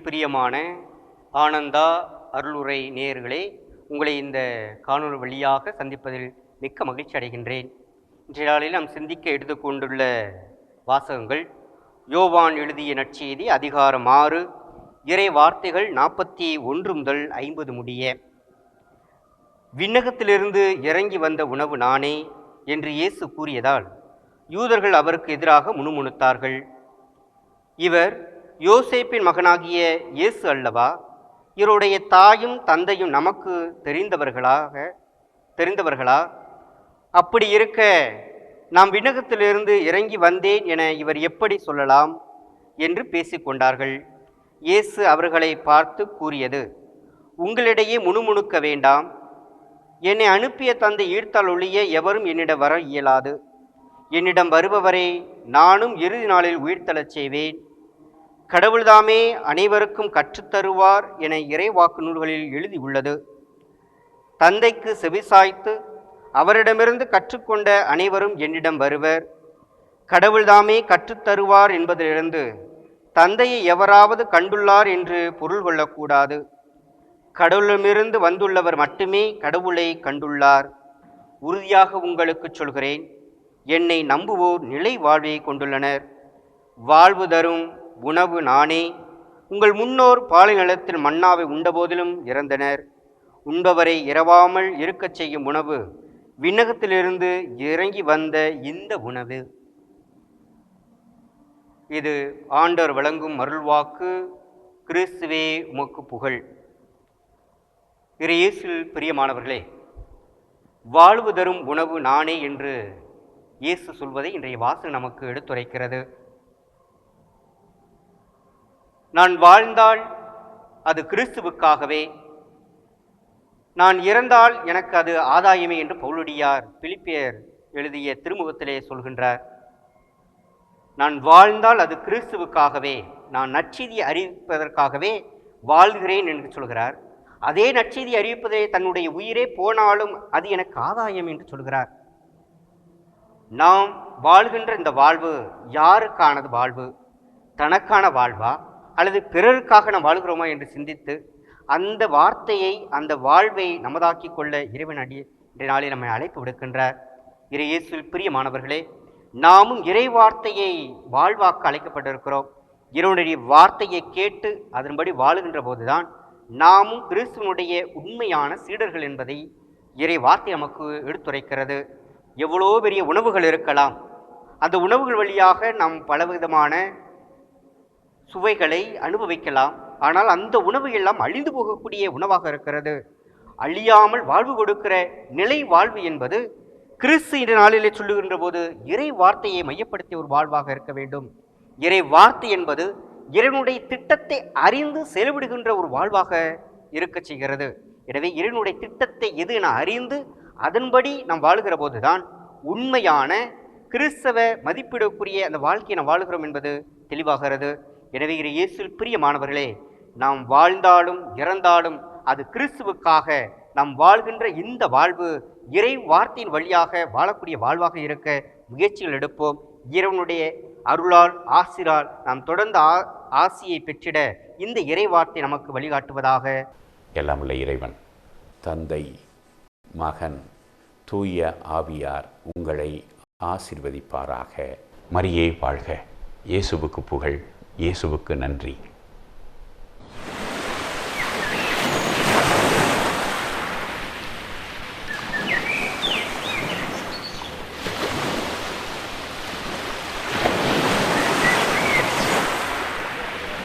பிரியமான ஆனந்தா அருளுரை நேயர்களே, உங்களை இந்த காணொளி வழியாக சந்திப்பதில் மிக்க மகிழ்ச்சி அடைகின்றேன். இன்றைய நாளில் நாம் சிந்திக்க எடுத்துக்கொண்டுள்ள வாசகங்கள் யோவான் எழுதிய நற்செய்தி அதிகாரம் 6 இறை வார்த்தைகள் 41 முதல் 50 முடிய. விண்ணகத்திலிருந்து இறங்கி வந்த உணவு நானே என்று இயேசு கூறியதால் யூதர்கள் அவருக்கு எதிராக முணுமுணுத்தார்கள். இவர் யோசேப்பின் மகனாகிய இயேசு அல்லவா? இவருடைய தாயும் தந்தையும் நமக்கு தெரிந்தவர்களா? அப்படி இருக்க நாம் விண்ணகத்திலிருந்து இறங்கி வந்தேன் என இவர் எப்படி சொல்லலாம் என்று பேசிக்கொண்டார்கள். இயேசு அவர்களை பார்த்து கூறியது, உங்களிடையே முணுமுணுக்க வேண்டாம். என்னை அனுப்பிய தந்தை ஈர்த்தால் ஒழிய எவரும் என்னிடம் வர இயலாது. என்னிடம் வருபவரை நானும் இறுதி நாளில் உயிர்த்தெழச் செய்வேன். கடவுள்தாமே அனைவருக்கும் கற்றுத்தருவார் என இறைவாக்கு நூல்களில் எழுதியுள்ளது. தந்தைக்கு செவிசாய்த்து அவரிடமிருந்து கற்றுக்கொண்ட அனைவரும் என்னிடம் வருவர். கடவுள்தாமே கற்றுத்தருவார் என்பதிலிருந்து தந்தையை எவராவது கண்டுள்ளார் என்று பொருள் கொள்ளக்கூடாது. கடவுளிடமிருந்து வந்துள்ளவர் மட்டுமே கடவுளை கண்டுள்ளார். உறுதியாக உங்களுக்கு சொல்கிறேன், என்னை நம்புவோர் நிலை வாழ்வை கொண்டுள்ளனர். வாழ்வு தரும் உணவு நானே. உங்கள் முன்னோர் பாலை நிலத்தில் மன்னாவை உண்டபோதிலும் இறந்தனர். உண்பவரை இரவாமல் இருக்கச் செய்யும் உணவு விண்ணகத்திலிருந்து இறங்கி வந்த இந்த உணவு. இது ஆண்டவர் வழங்கும் அருள்வாக்கு. கிறிஸ்துவே உமக்கு புகழ். இயேசுவில் பிரியமானவர்களே, வாழ்வு தரும் உணவு நானே என்று இயேசு சொல்வதை இன்றைய வாசகம் நமக்கு எடுத்துரைக்கிறது. நான் வாழ்ந்தால் அது கிறிஸ்துவுக்காகவே, நான் இறந்தால் எனக்கு அது ஆதாயமே என்று பவுலடியார் பிலிப்பியர் எழுதிய திருமுகத்திலே சொல்கின்றார். நான் வாழ்ந்தால் அது கிறிஸ்துவுக்காகவே, நான் நற்செய்தி அறிவிப்பதற்காகவே வாழ்கிறேன் என்று சொல்கிறார். அதே நற்செய்தி அறிவிப்பதே தன்னுடைய உயிரே போனாலும் அது எனக்கு ஆதாயம் என்று சொல்கிறார். நாம் வாழ்கின்ற இந்த வாழ்வு யாருக்கானது வாழ்வு? தனக்கான வாழ்வா அல்லது பிறருக்காக நாம் வாழ்கிறோமா என்று சிந்தித்து அந்த வார்த்தையை, அந்த வாழ்வை நமதாக்கி கொள்ள இறைவன் இன்றைய நாளில் நம்மை அழைப்பு விடுக்கின்றார். இயேசுவில் பிரியமானவர்களே, நாமும் இறை வார்த்தையை வாழ்வாக்க அழைக்கப்பட்டிருக்கிறோம். இறைவனுடைய வார்த்தையை கேட்டு அதன்படி வாழுகின்ற போதுதான் நாமும் கிறிஸ்துவனுடைய உண்மையான சீடர்கள் என்பதை இறை வார்த்தை நமக்கு எடுத்துரைக்கிறது. எவ்வளோ பெரிய உணவுகள் இருக்கலாம், அந்த உணவுகள் வழியாக நாம் பலவிதமான சுவைகளை அனுபவிக்கலாம். ஆனால் அந்த உணவு எல்லாம் அழிந்து போகக்கூடிய உணவாக இருக்கிறது. அழியாமல் வாழ்வு கொடுக்கிற நிலை வாழ்வு என்பது கிறிஸ்து இந்த நாளிலே சொல்லுகின்ற போது இறை வார்த்தையை மையப்படுத்திய ஒரு வாழ்வாக இருக்க வேண்டும். இறை வார்த்தை என்பது இறைவனுடைய திட்டத்தை அறிந்து செயல்படுகின்ற ஒரு வாழ்வாக இருக்க செய்கிறது. எனவே இறைவனுடைய திட்டத்தை எது என அறிந்து அதன்படி நாம் வாழுகிற போதுதான் உண்மையான கிறிஸ்தவ மதிப்பிடக்கூடிய அந்த வாழ்க்கையை நாம் வாழுகிறோம் என்பது தெளிவாகிறது. எனவே இயேசுவில் பிரியமானவர்களே, நாம் வாழ்ந்தாலும் இறந்தாலும் அது கிறிஸ்துவுக்காக நாம் வாழ்கின்ற இந்த வாழ்வு இறை வார்த்தையின் வழியாக வாழக்கூடிய வாழ்வாக இருக்க முயற்சிகள் எடுப்போம். இறைவனுடைய அருளால் ஆசிரால் நாம் தொடர்ந்து ஆசியை பெற்றிட இந்த இறை வார்த்தை நமக்கு வழிகாட்டுவதாக. எல்லாம் உள்ள இறைவன் தந்தை, மகன், தூய ஆவியார் உங்களை ஆசீர்வதிப்பாராக. மரியே வாழ்க. இயேசுவுக்கு புகழ். இயேசுவுக்கு நன்றி.